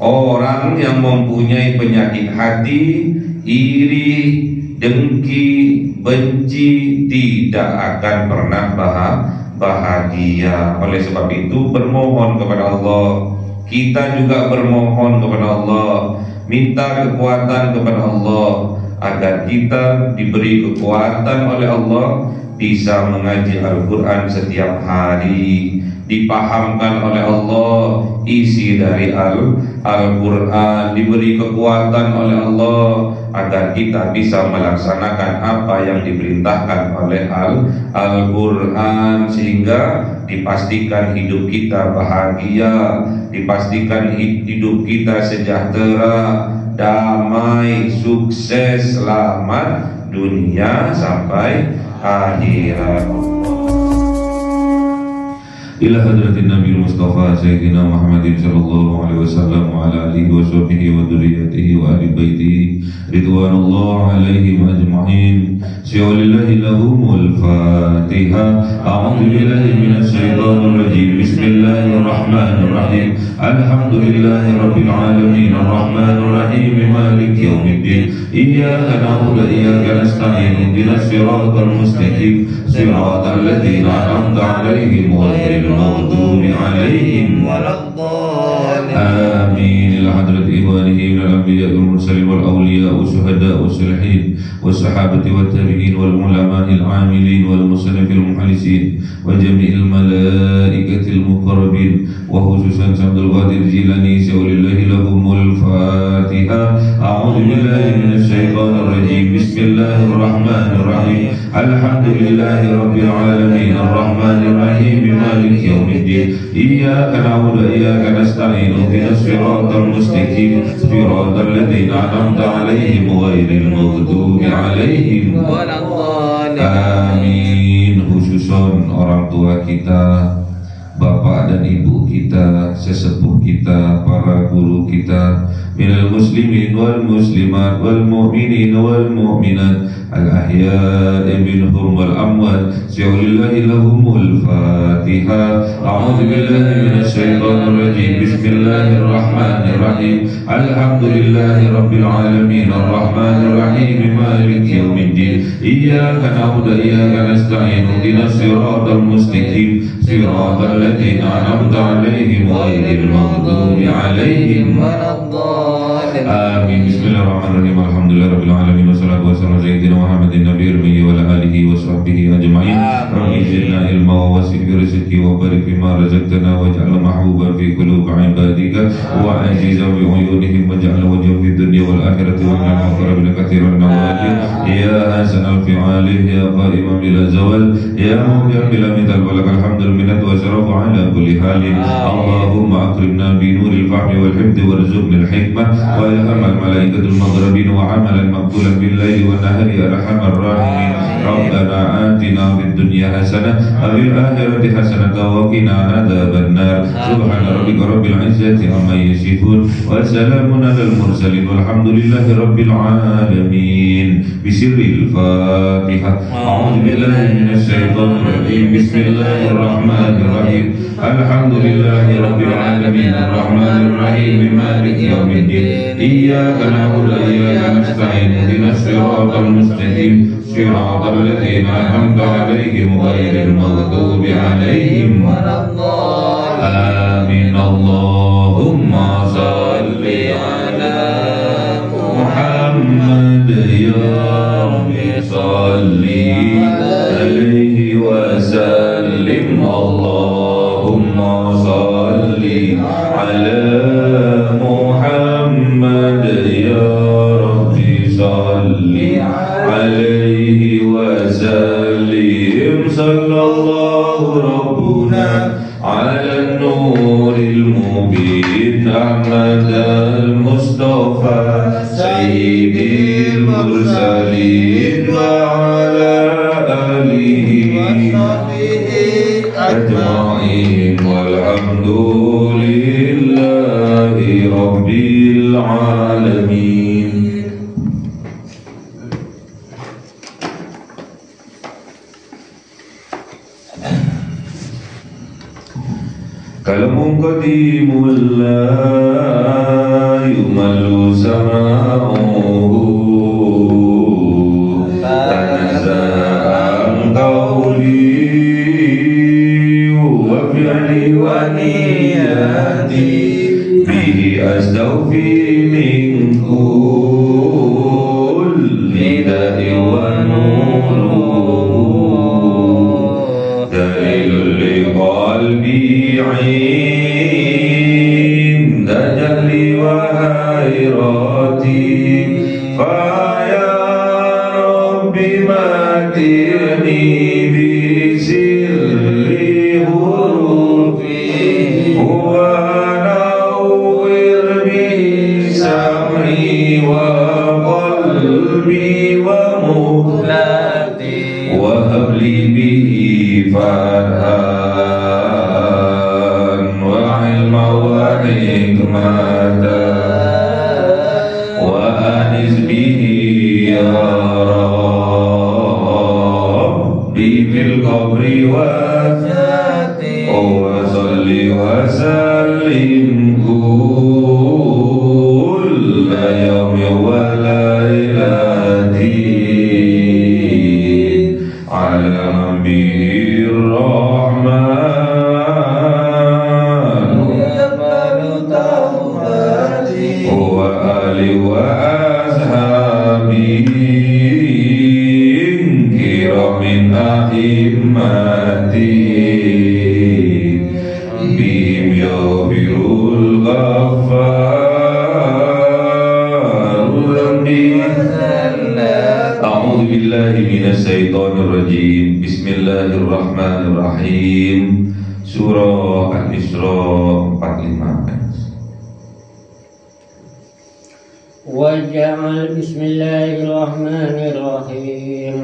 Orang yang mempunyai penyakit hati, iri, dengki, benci, tidak akan pernah bahagia. Oleh sebab itu bermohon kepada Allah. Kita juga bermohon kepada Allah, minta kekuatan kepada Allah, agar kita diberi kekuatan oleh Allah, bisa mengaji Al-Quran setiap hari, dipahamkan oleh Allah isi dari Al-Quran, diberi kekuatan oleh Allah agar kita bisa melaksanakan apa yang diperintahkan oleh Al-Quran, sehingga dipastikan hidup kita bahagia, dipastikan hidup kita sejahtera, damai, sukses, selamat dunia sampai akhirat. Ila hadratin Nabi Mustafa Sayyidina Muhammadin sallallahu alaihi wasallam wa ala alihi wa sahbihi wa dzurriyyatihi wa ahli baitihi ridwanullah alaihim ajma'in. Syawlillahi lahumul Fatiha. A'udzu billahi minasy syaithanir rajim. Bismillahirrahmanirrahim. Alhamdulillahi rabbil alamin arrahmanir rahim maliki yaumiddin. Iyyaka na'budu wa iyyaka nasta'in. Ihdinas siratal mustaqim. Siratal ladzina an'amta 'alaihim ghairil maghdubi 'alaihim waladdallin. Amin. Ila hadrati ikhwanihi minal anbiya'i wal mursalin wal awliya'i wasyuhada'i wassalihin wassahabati wat tabi'in wal ulama'il 'amilin wal musannifil muhallisin wa jami'il malaikatil muqarrabin wa khususan Abdul Qadir Jilani syawlillahi lahumul Fatiha. A'udzu billahi minasy syaithanir rajim. Bismillahirrahmanirrahim. Alhamdulillahi rabbil alamin arrahmanir rahim maliki yaumiddin. Iyyaka na'budu wa iyyaka nasta'in. Ihdinas siratal mustaqim. Siratal ladzina an'amta 'alaihim ghairil maghdubi 'alaihim waladdallin. Amin. Khususon orang tua kita, bapak dan ibu kita, sesepuh kita, para guru kita, minal muslimin wal muslimat wal mu'minin wal mu'minat al ahya'i minhum wal amwat. Syawlillahi lahumul Fatiha. A'udzu billahi minasy syaithanir rajim. Bismillahirrahmanirrahim. Alhamdulillahi rabbil alamin arrahmanir rahim maliki yaumiddin. Iyyaka na'budu wa iyyaka nasta'in. Ihdinas siratal mustaqim. Siratal ladzina an'amta 'alaihim ghairil maghdubi 'alaihim waladdallin. Amin. Bismillahirrahmanirrahim. Alhamdulillahirabbil alamin wassalatu wassalamu ala sayyidina Muhammadin nabiyil ummi wa ala alihi wa sahbihi ajma'in. Rabbi zidna ilma wa wasi' fi rizqi wa barik fima razaqtana waj'al mahbuban fi qulubi 'ibadika wa azizan bi 'uyunihim waj'al wajhan fi dunya wal akhirati wa min al-muqarrabin katsiran nawajih. Ya hasanal fi'ali ya qa'iman bila zawal ya mu'min bila mithal walakal hamdul minat wa syarafu ala kulli halin. Allahumma akrimna bi nuril fahmi wal hifdi warzuqna al-hikmah wa ilhamal malaikatul maghribin wa amalan maqbulan bil laili wan nahari arhamar rahimin. Rabbana atina fid dunya hasanah wa fil akhirati hasanah wa qina adzaban nar. Subhana rabbika rabbil izzati amma yasifun wa salamun alal mursalin walhamdulillahi rabbil alamin. Bisirril Fatihah. A'udzu billahi minasy syaithanir rajim. Bismillahirrahmanirrahim. Alhamdulillahi rabbil alamin arrahmanir rahim maliki yaumiddin. Iyyaka na'budu wa iyyaka nasta'in. Ihdinas siratal mustaqim. Siratal ladzina an'amta 'alaihim ghairil maghdubi 'alaihim waladdallin. Amin. Allahumma shalli 'ala Muhammad ya Rabbi shalli 'alaihi wa sallim. Allahumma shalli 'ala Muhammad ya Rabbi shalli 'alaihi wa sallim. Sallallahu rabbuna 'ala nuril mubin Ahmad al-Mustafa sayyidil mursalin wa 'ala alihi ajma'in walhamdulillahi rabbil alamin. Kalamun qadimullah bihi astaghfi min kulli da'in wa nuru dalilul liqalbi 'inda jahli wa hayrati fa ya rabbi matirni bi sirri hurufi wa nawwir bi sam'i wa qalbi wa muhlati wa habli bihi farhan wa ilma wa hikmatan wa anis bihi ya Rabbi fil qabri wa salli wa sallim kulla yawmin wa laylatin ala nabiyir rahman wa ali wa ashabihi kiramin a'immati bihim yawfirul ghafarul rabbi. A'udzu billahi minas syaitonir rajim. Bismillahirrahmanirrahim. Surah Al-Isra 45. وجعل بسم الله الرحمن الرحيم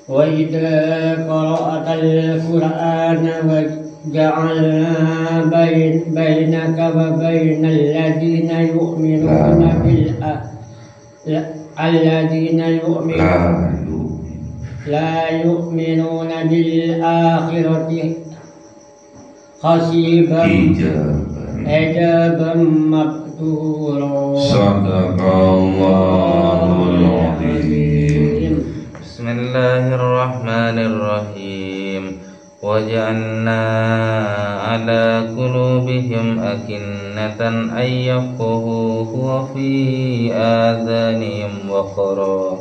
وإذا قرأت القرآن وجعلنا بينك وبين الذين يؤمنون لا يؤمنون بالآخرة حجابا مستورا. Sadaqallahul azim. Bismillahirrahmanirrahim. Waja'alna ala qulubihim akinnatan ay yafqahuhu wa fi adhanihim waqra.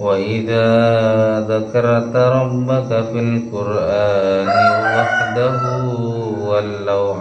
Wa idza dzakarta rabbaka fil qur'ani wahdahu wallaw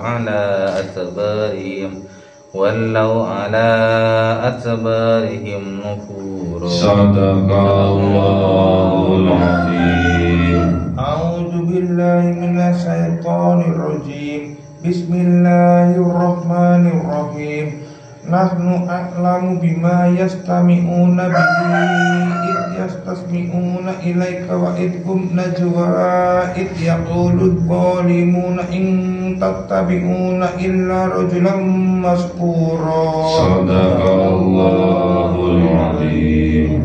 ala atbarihim nufura. Sadaqallahul azim. A'udzu billahi minasy syaithanir rajim. Bismillahirrahmanirrahim. Nahnu a'lamu bima yastami'una bihi id yastasmi'una ilaika wa idhum najwa id yaqulu adh-dhalimuna in tattabi'una illa rajulan maskura. Sadaqallahul azim.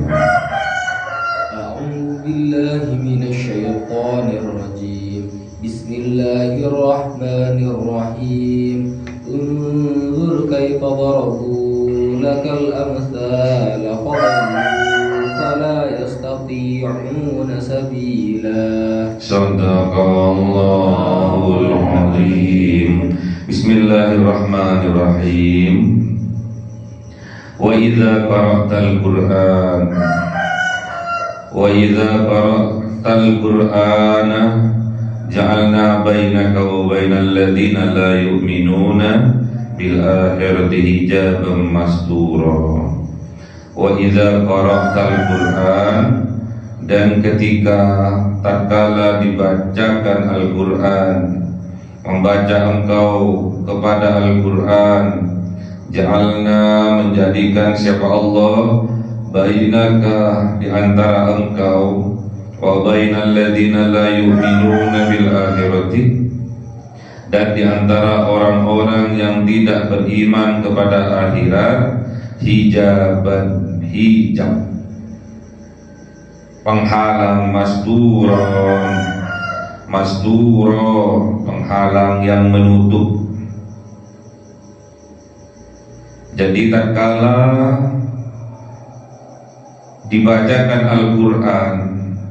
A'udzu billahi minasy syaithanir rajim. Bismillahirrahmanirrahim. Unzur kaifa darabu lakal amsala fala yastati'una sabila. Sadaqallahul azim. Bismillahirrahmanirrahim. Wa idza qara'tal Qur'ana ja'alna bainaka wa bainal ladzina la yu'minuna bil akhirati hijaban mastura. Wa idza qara'tal Qur'an, dan ketika tatkala dibacakan Al-Qur'an, membaca engkau kepada Al-Qur'an, ja'alna, menjadikan siapa Allah, bainaka, di antara engkau, wa bainal ladzina la yu'minuna bil akhirati, dan di antara orang-orang yang tidak beriman kepada akhirat, hijaban, hijab, penghalang, masturo, penghalang yang menutup. Jadi tatkala dibacakan Al-Qur'an,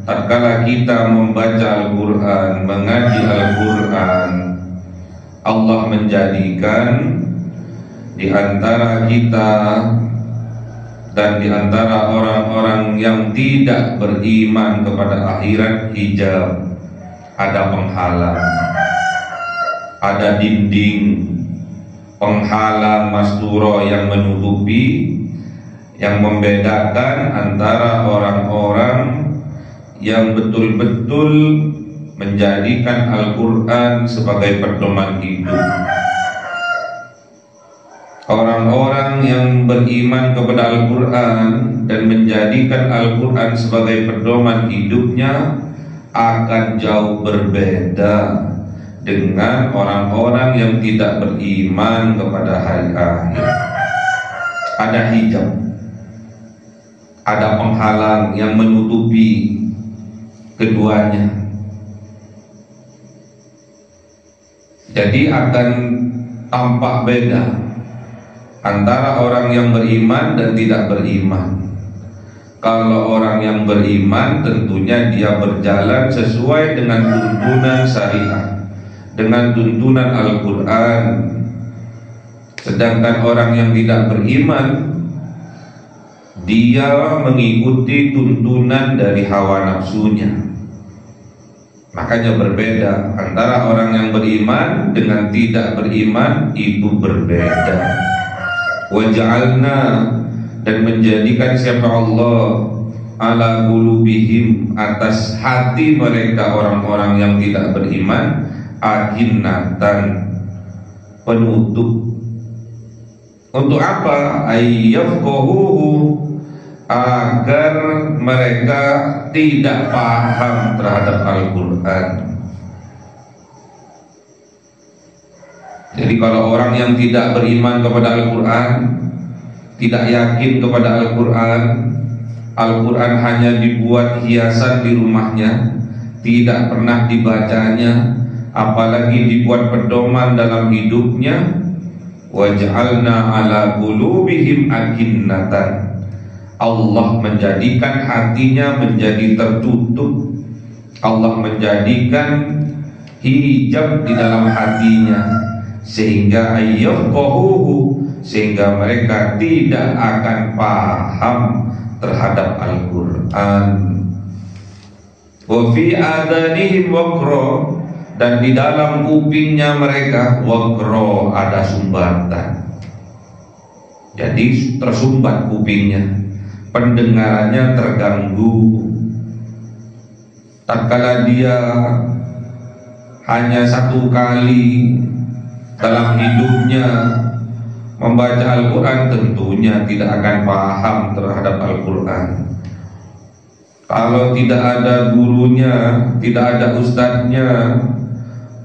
tatkala kita membaca Al-Qur'an, mengaji Al-Qur'an, Allah menjadikan di antara kita dan di antara orang-orang yang tidak beriman kepada akhirat hijab, ada penghalang, ada dinding penghalang masturo yang menutupi, yang membedakan antara orang-orang yang betul-betul menjadikan Al-Quran sebagai pedoman hidup, orang-orang yang beriman kepada Al-Quran dan menjadikan Al-Quran sebagai pedoman hidupnya akan jauh berbeda dengan orang-orang yang tidak beriman kepada hari akhir. Ada hijab, ada penghalang yang menutupi keduanya. Jadi akan tampak beda antara orang yang beriman dan tidak beriman. Kalau orang yang beriman tentunya dia berjalan sesuai dengan tuntunan syariat, dengan tuntunan Al-Quran. Sedangkan orang yang tidak beriman, dia mengikuti tuntunan dari hawa nafsunya. Makanya berbeda antara orang yang beriman dengan tidak beriman, itu berbeda. Waja'alna, dan menjadikan siapa Allah ala qulubihim, atas hati mereka orang-orang yang tidak beriman, akinnatan, penutup. Untuk apa? Ayyafqahuhu, agar mereka tidak paham terhadap Al-Quran. Jadi kalau orang yang tidak beriman kepada Al-Quran, tidak yakin kepada Al-Quran, Al-Quran hanya dibuat hiasan di rumahnya, tidak pernah dibacanya, apalagi dibuat pedoman dalam hidupnya, waj'alna ala qulubihim akinnatan, Allah menjadikan hatinya menjadi tertutup, Allah menjadikan hijab di dalam hatinya, sehingga ayyafqahuhu, sehingga mereka tidak akan paham terhadap Al-Quran. Wa fi adanihim waqra, dan di dalam kupingnya mereka waqra, ada sumbatan. Jadi tersumbat kupingnya, pendengarannya terganggu. Tatkala dia hanya satu kali dalam hidupnya membaca Al-Quran, tentunya tidak akan paham terhadap Al-Quran. Kalau tidak ada gurunya, tidak ada ustadznya,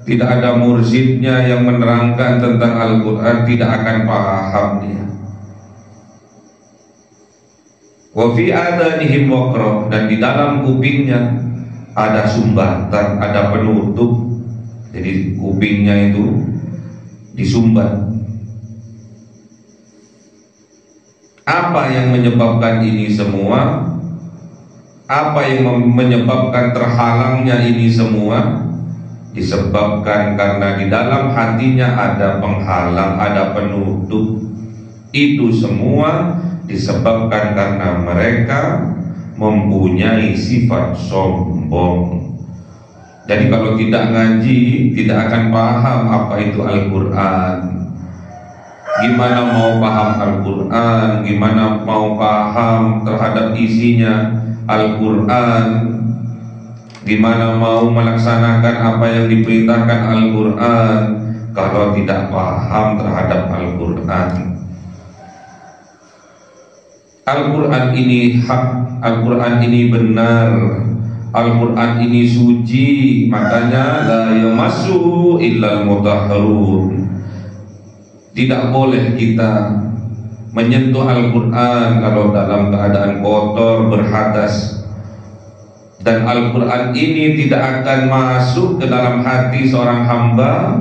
tidak ada mursyidnya yang menerangkan tentang Al-Quran, tidak akan paham dia. Wa fi adanihim waqra, dan di dalam kupingnya ada sumbatan, ada penutup. Jadi kupingnya itu disumbat. Apa yang menyebabkan ini semua? Apa yang menyebabkan terhalangnya ini semua? Disebabkan karena di dalam hatinya ada penghalang, ada penutup. Itu semua disebabkan karena mereka mempunyai sifat sombong. Jadi kalau tidak ngaji, tidak akan paham apa itu Al-Quran. Gimana mau paham Al-Quran, gimana mau paham terhadap isinya Al-Quran, gimana mau melaksanakan apa yang diperintahkan Al-Quran kalau tidak paham terhadap Al-Quran. Al-Quran ini hak, Al-Quran ini benar, Al-Quran ini suci, makanya la yamassuhu illal mutahharun. Tidak boleh kita menyentuh Al-Quran kalau dalam keadaan kotor, berhadas. Dan Al-Quran ini tidak akan masuk ke dalam hati seorang hamba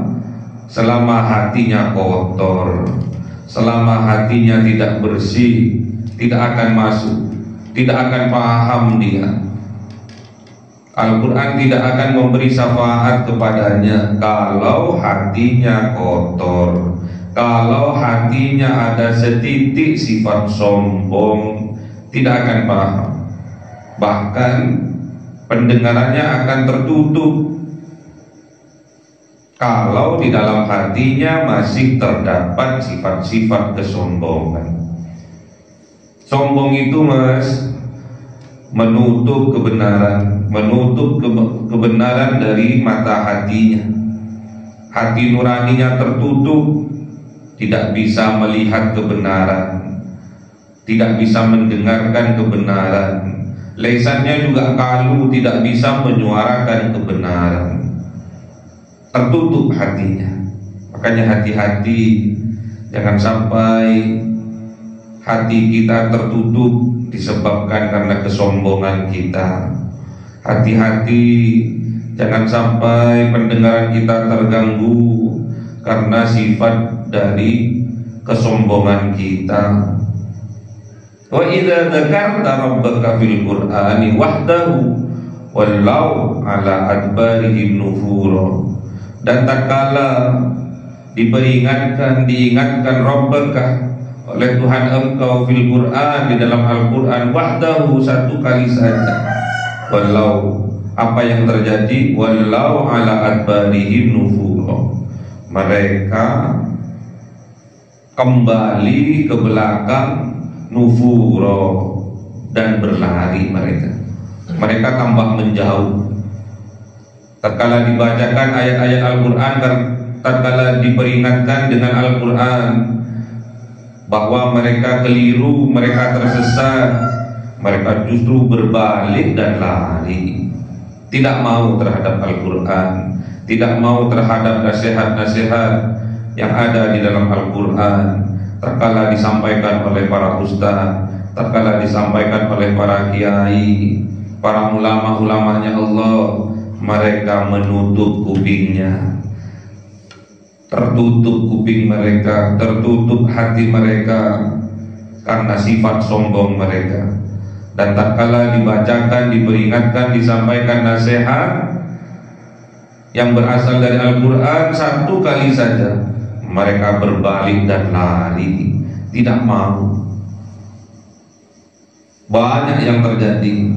selama hatinya kotor, selama hatinya tidak bersih. Tidak akan masuk, tidak akan paham dia. Al-Quran tidak akan memberi syafaat kepadanya kalau hatinya kotor, kalau hatinya ada setitik sifat sombong, tidak akan paham. Bahkan pendengarannya akan tertutup kalau di dalam hatinya masih terdapat sifat-sifat kesombongan. Sombong itu menutup kebenaran, menutup kebenaran dari mata hatinya. Hati nuraninya tertutup, tidak bisa melihat kebenaran, tidak bisa mendengarkan kebenaran. Lesannya juga kalu, tidak bisa menyuarakan kebenaran. Tertutup hatinya. Makanya hati-hati, jangan sampai hati kita tertutup disebabkan karena kesombongan kita. Hati-hati, jangan sampai pendengaran kita terganggu karena sifat dari kesombongan kita. Wa idza dzakarta rabbaka fil qur'ani wahdahu wallau ala adbarihim nufura. Dan tatkala diingatkan Rabbaka oleh Tuhan engkau fil Qur'an, di dalam Al-Qur'an, wahdahu, satu kali saja. Walau, apa yang terjadi? Walau ala adbarihim nufura. Mereka kembali ke belakang, nufuro, dan berlari mereka. Mereka tambah menjauh. Tatkala dibacakan ayat-ayat Al-Quran, tatkala diperingatkan dengan Al-Quran bahwa mereka keliru, mereka tersesat, mereka justru berbalik dan lari. Tidak mau terhadap Al-Quran, tidak mau terhadap nasihat-nasihat yang ada di dalam Al-Quran. Tatkala disampaikan oleh para ustaz, tatkala disampaikan oleh para kiai, para ulama-ulamanya Allah, mereka menutup kupingnya, tertutup kuping mereka, tertutup hati mereka karena sifat sombong mereka. Dan tatkala dibacakan, diperingatkan, disampaikan nasihat yang berasal dari Al-Quran, satu kali saja mereka berbalik dan lari, tidak mau. Banyak yang terjadi,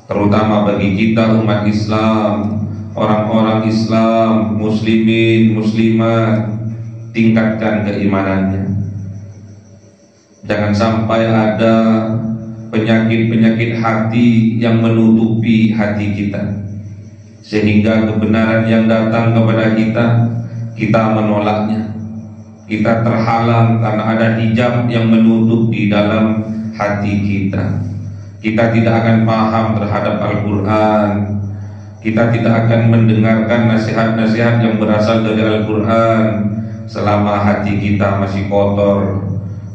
terutama bagi kita umat Islam, orang-orang Islam, muslimin, muslimat. Tingkatkan keimanannya. Jangan sampai ada penyakit-penyakit hati yang menutupi hati kita, sehingga kebenaran yang datang kepada kita menolaknya. Kita terhalang karena ada hijab yang menutup di dalam hati kita. Kita tidak akan paham terhadap Al-Quran. Kita tidak akan mendengarkan nasihat-nasihat yang berasal dari Al-Quran selama hati kita masih kotor,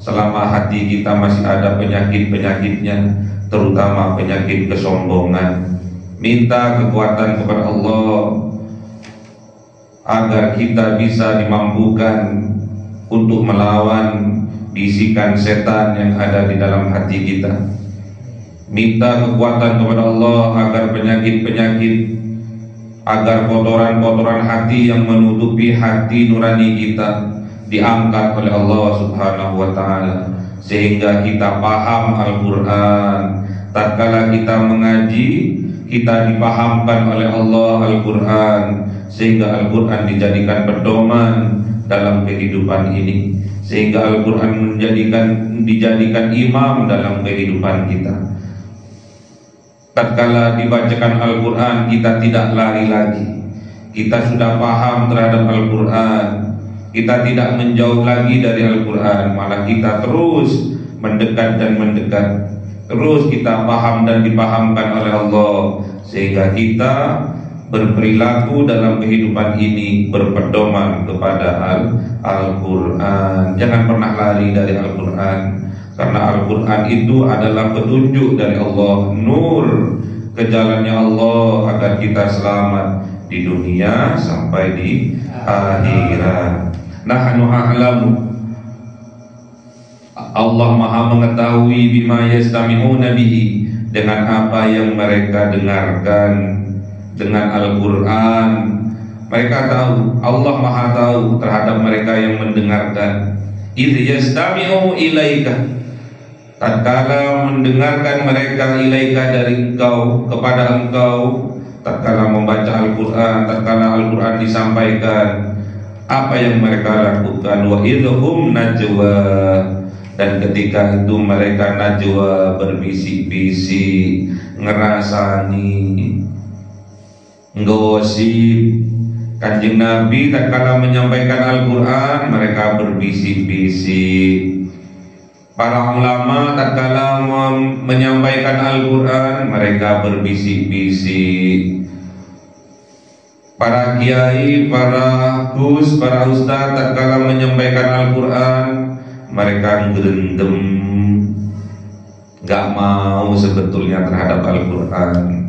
selama hati kita masih ada penyakit-penyakitnya, terutama penyakit kesombongan. Minta kekuatan kepada Allah agar kita bisa dimampukan untuk melawan bisikan setan yang ada di dalam hati kita. Minta kekuatan kepada Allah agar penyakit-penyakit, agar kotoran-kotoran hati yang menutupi hati nurani kita diangkat oleh Allah Subhanahu wa ta'ala, sehingga kita paham Al-Quran. Tatkala kita mengaji, kita dipahamkan oleh Allah Al-Quran, sehingga Al-Quran dijadikan pedoman dalam kehidupan ini, sehingga Al-Quran dijadikan imam dalam kehidupan kita. Tatkala dibacakan Al-Quran, kita tidak lari lagi. Kita sudah paham terhadap Al-Quran. Kita tidak menjauh lagi dari Al-Quran, malah kita terus mendekat dan mendekat. Terus kita paham dan dipahamkan oleh Allah, sehingga kita berperilaku dalam kehidupan ini berpedoman kepada Al-Quran. Jangan pernah lari dari Al-Quran, karena Al-Quran itu adalah petunjuk dari Allah, nur ke jalannya Allah agar kita selamat di dunia sampai di akhirat. Nahnu a'lamu, Allah maha mengetahui bima yastami'una bihi, dengan apa yang mereka dengarkan, dengan Al-Quran. Mereka tahu, Allah Maha tahu terhadap mereka yang mendengarkan. Idh yastami'u ilaika, tatkala mendengarkan mereka ilaika dari engkau, kepada engkau, tatkala membaca Al-Quran, tatkala Al-Quran disampaikan, apa yang mereka lakukan. Wa idhum najwa, dan ketika itu mereka najwa, berbisik-bisik, ngerasani, ngosip. Kanjeng Nabi tatkala menyampaikan Al-Quran, mereka berbisik-bisik. Para ulama tatkala menyampaikan Al-Quran, mereka berbisik-bisik. Para kiai, para gus, para ustaz tatkala menyampaikan Al-Quran, mereka gerendem, gak mau sebetulnya terhadap Al-Quran.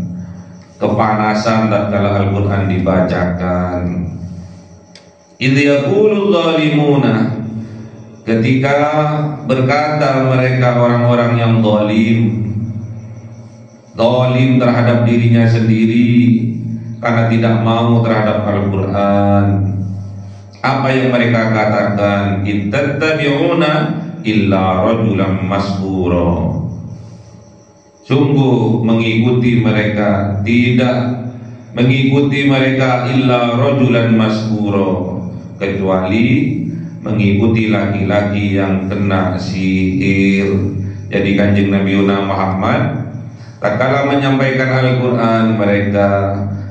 Kepanasan tatkala Al-Quran dibacakan. Idh yaqulul zalimuna, ketika berkata mereka orang-orang yang zalim terhadap dirinya sendiri karena tidak mau terhadap Al-Quran, apa yang mereka katakan? Ittattabi'una illa rajulan masbura, sungguh mengikuti mereka, tidak mengikuti mereka illa rajulan masbura, kecuali mengikuti laki-laki yang kena sihir. Jadi Kanjeng Nabi Muhammad tatkala menyampaikan Al-Quran, mereka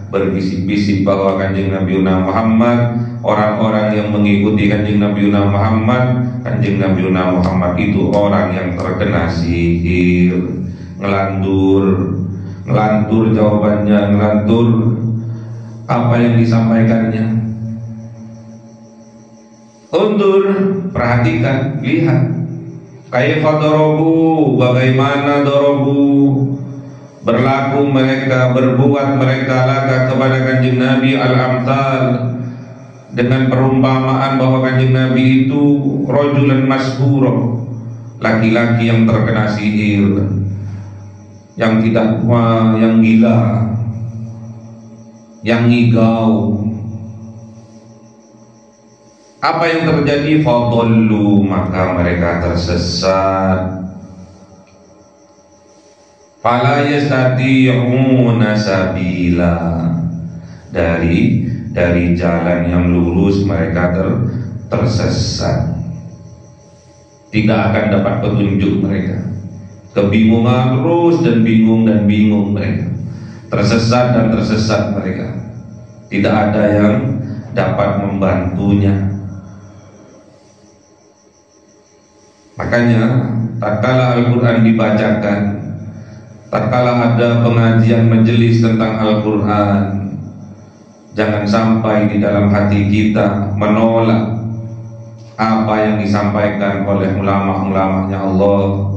berbisik-bisik bahwa Kanjeng Nabi Muhammad, orang-orang yang mengikuti Kanjeng Nabi Muhammad, Kanjeng Nabi Muhammad itu orang yang terkena sihir. Ngelantur jawabannya, ngelantur apa yang disampaikannya. Undur, perhatikan, lihat kaifa darabu, bagaimana darabu berlaku mereka, berbuat mereka laka kepada Kanjeng Nabi al-amthal, dengan perumpamaan bahwa Kanjeng Nabi itu rajulan masbura, laki-laki yang terkena sihir, yang tidak tua, yang gila, yang ngigau. Apa yang terjadi? Fadallu, maka mereka tersesat. Fala yastati'una sabila, dari jalan yang lurus mereka tersesat. Tidak akan dapat petunjuk mereka. Kebingungan terus dan bingung mereka. Tersesat dan tersesat mereka. Tidak ada yang dapat membantunya. Makanya tatkala Al-Quran dibacakan, tatkala ada pengajian majelis tentang Al-Quran, jangan sampai di dalam hati kita menolak apa yang disampaikan oleh ulama-ulamanya Allah,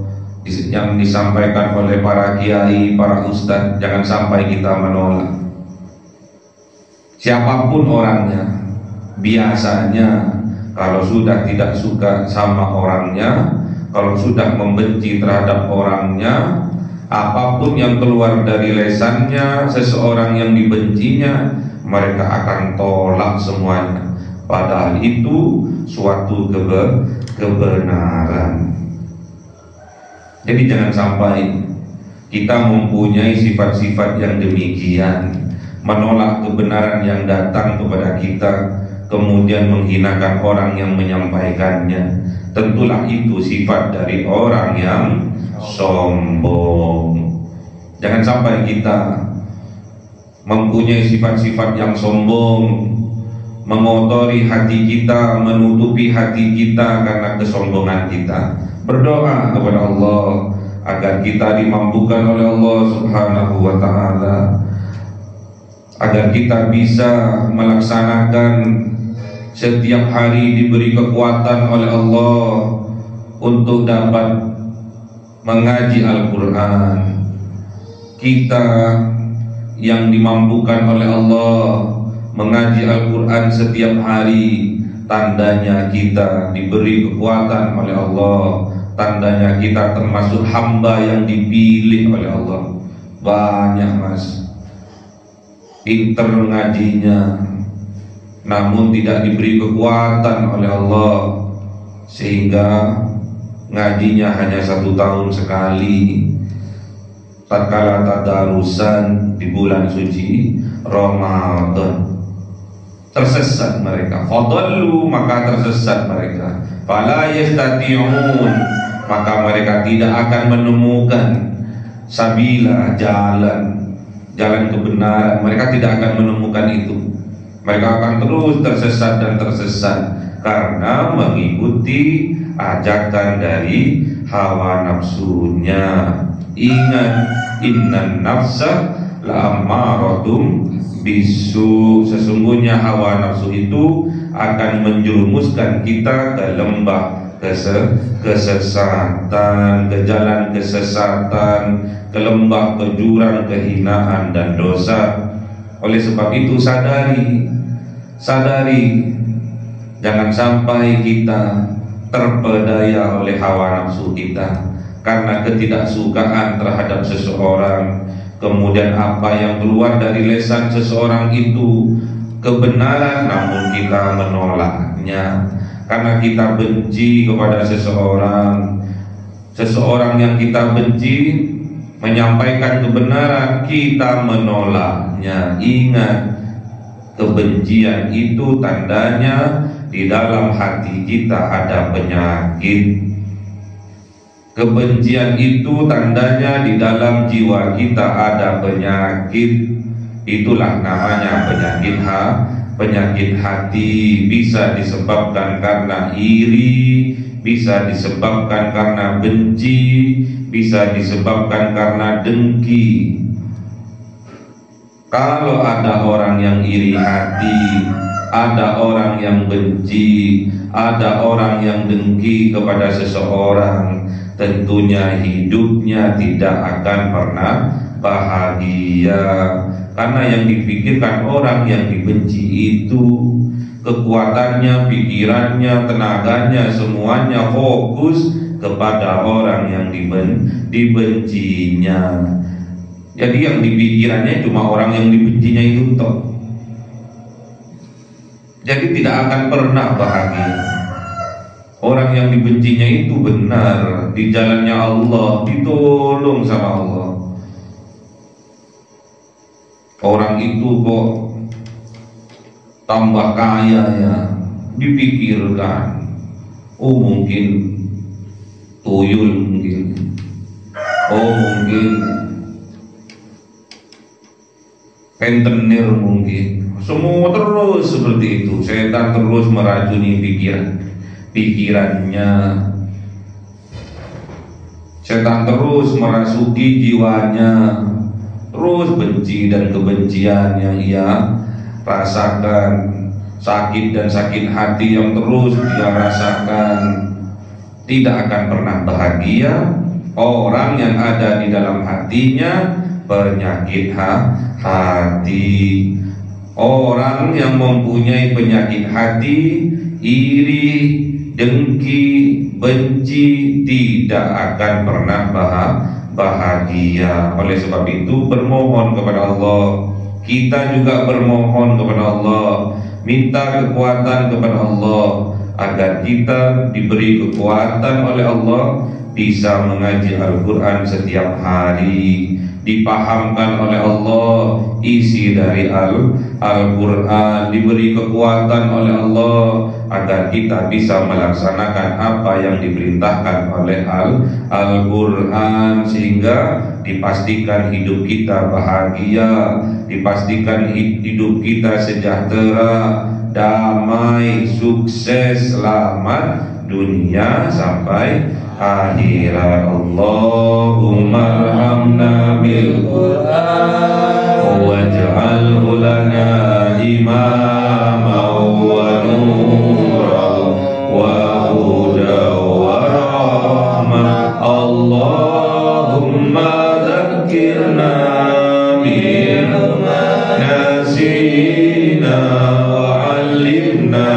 yang disampaikan oleh para kiai, para ustadz. Jangan sampai kita menolak. Siapapun orangnya, biasanya kalau sudah tidak suka sama orangnya, kalau sudah membenci terhadap orangnya, apapun yang keluar dari lisannya seseorang yang dibencinya, mereka akan tolak semuanya. Padahal itu suatu kebenaran. Jadi jangan sampai kita mempunyai sifat-sifat yang demikian, menolak kebenaran yang datang kepada kita, kemudian menghinakan orang yang menyampaikannya. Tentulah itu sifat dari orang yang sombong. Jangan sampai kita mempunyai sifat-sifat yang sombong, mengotori hati kita, menutupi hati kita karena kesombongan kita. Berdoa kepada Allah agar kita dimampukan oleh Allah Subhanahu wa ta'ala, agar kita bisa melaksanakan setiap hari diberi kekuatan oleh Allah untuk dapat mengaji Al-Quran. Kita yang dimampukan oleh Allah mengaji Al-Quran setiap hari, tandanya kita diberi kekuatan oleh Allah, tandanya kita termasuk hamba yang dipilih oleh Allah. Banyak mas, pinter ngajinya, namun tidak diberi kekuatan oleh Allah, sehingga ngajinya hanya 1 tahun sekali. Tatkala tadarusan di bulan suci Ramadan, tersesat mereka. Fadallu, maka tersesat mereka. Fala yastati'un, maka mereka tidak akan menemukan sabila, jalan kebenaran. Mereka tidak akan menemukan itu. Mereka akan terus tersesat dan tersesat karena mengikuti ajakan dari hawa nafsunya. Ingat, innan nafsa la'amaratum bisu, sesungguhnya hawa nafsu itu akan menjerumuskan kita ke lembah kesesatan, ke jalan kesesatan, ke lembah kejurang kehinaan dan dosa. Oleh sebab itu sadari, jangan sampai kita terpedaya oleh hawa nafsu kita karena ketidaksukaan terhadap seseorang. Kemudian apa yang keluar dari lisan seseorang itu kebenaran, namun kita menolaknya karena kita benci kepada seseorang yang kita benci menyampaikan kebenaran, kita menolaknya. Ingat, kebencian itu tandanya di dalam hati kita ada penyakit. Kebencian itu tandanya di dalam jiwa kita ada penyakit. Itulah namanya penyakit hati. Bisa disebabkan karena iri, bisa disebabkan karena benci, bisa disebabkan karena dengki. Kalau ada orang yang iri hati, ada orang yang benci, ada orang yang dengki kepada seseorang, tentunya hidupnya tidak akan pernah bahagia. Karena yang dipikirkan orang yang dibenci itu, kekuatannya, pikirannya, tenaganya, semuanya fokus kepada orang yang dibencinya. Jadi yang dipikirannya cuma orang yang dibencinya itu toh. Jadi tidak akan pernah bahagia. Orang yang dibencinya itu benar di jalannya Allah, ditolong sama Allah. Orang itu kok tambah kaya ya, dipikirkan, oh mungkin tuyul, mungkin, oh mungkin rentenir, mungkin. Semua terus seperti itu. Setan terus meracuni pikirannya. Setan terus merasuki jiwanya. Terus benci dan kebencian yang ia rasakan, sakit dan sakit hati yang terus dia rasakan, tidak akan pernah bahagia. Orang yang ada di dalam hatinya penyakit hati. Orang yang mempunyai penyakit hati, iri, dengki, benci, tidak akan pernah bahagia. Oleh sebab itu bermohon kepada Allah. Kita juga bermohon kepada Allah, minta kekuatan kepada Allah agar kita diberi kekuatan oleh Allah, bisa mengaji Al-Quran setiap hari, dipahamkan oleh Allah isi dari Al-Quran, diberi kekuatan oleh Allah agar kita bisa melaksanakan apa yang diperintahkan oleh Al-Quran, sehingga dipastikan hidup kita bahagia, dipastikan hidup kita sejahtera, damai, sukses, selamat dunia sampai akhirat. Allahumma arhamna bil Qur'an waj'alhu lana imaman wa nuran wa hudan wa rahmah. Allahumma dzakkirna minhu ma nasina wa 'allimna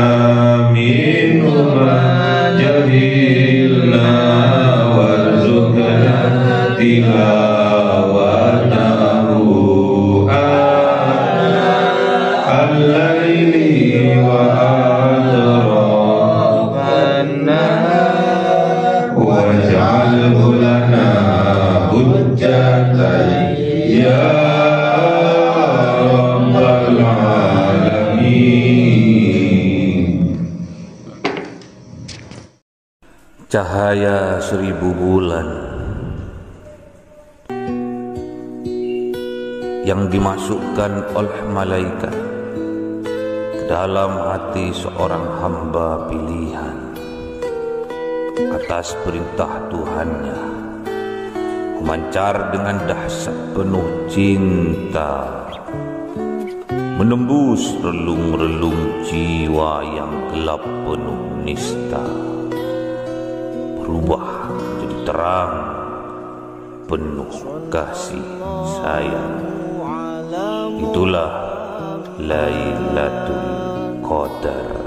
minhu ma jahilna tilawatahu al-laili wa atrafan nahar waj'alhu lana hujjatan ya rabbal alamin. Cahaya 1000 bulan yang dimasukkan oleh malaikat ke dalam hati seorang hamba pilihan atas perintah Tuhannya, memancar dengan dahsyat penuh cinta, menembus relung-relung jiwa yang gelap penuh nista, berubah menjadi terang penuh kasih sayang. Itulah Lailatul Qadar.